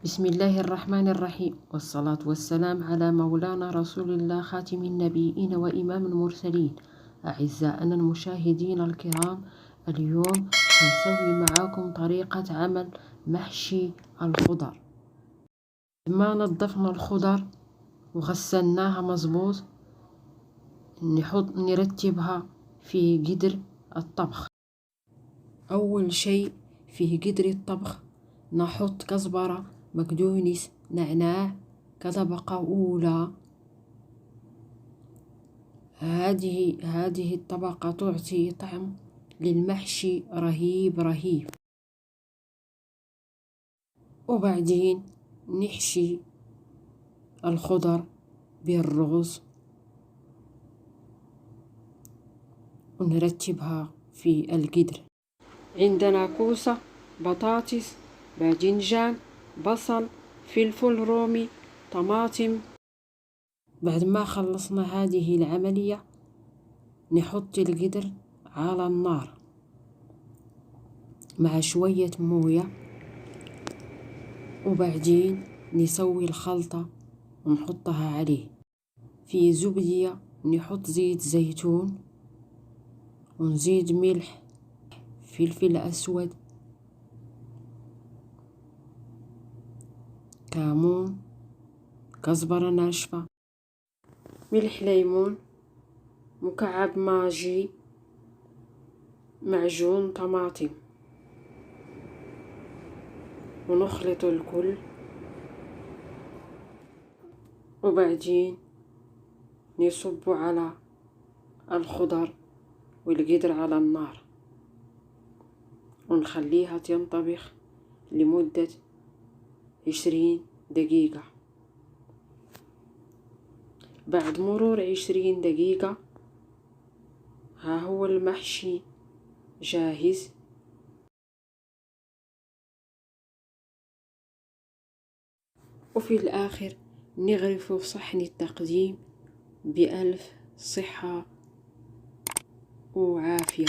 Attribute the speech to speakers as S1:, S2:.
S1: بسم الله الرحمن الرحيم، والصلاة والسلام على مولانا رسول الله خاتم النبيين وإمام المرسلين. أعزائنا المشاهدين الكرام، اليوم هنسوي معاكم طريقة عمل محشي الخضر. ما نظفنا الخضر وغسلناها مظبوط، نرتبها في قدر الطبخ. أول شيء في قدر الطبخ نحط كزبرة، بقدونس، نعناع كطبقة أولى. هذه الطبقة تعطي طعم للمحشي رهيب رهيب. وبعدين نحشي الخضر بالرز ونرتبها في القدر. عندنا كوسة، بطاطس، باذنجان، بصل، فلفل رومي، طماطم. بعد ما خلصنا هذه العملية نحط القدر على النار مع شوية موية، وبعدين نسوي الخلطة ونحطها عليه. في زبدية نحط زيت زيتون، ونزيد ملح، فلفل أسود، كمون، كزبرة ناشفة، ملح ليمون، مكعب ماجي، معجون طماطم، ونخلط الكل. وبعدين نصب على الخضر والقدر على النار ونخليها تنطبخ لمدة 20 دقيقة. بعد مرور 20 دقيقة ها هو المحشي جاهز. وفي الآخر نغرف في صحن التقديم بألف صحة وعافية.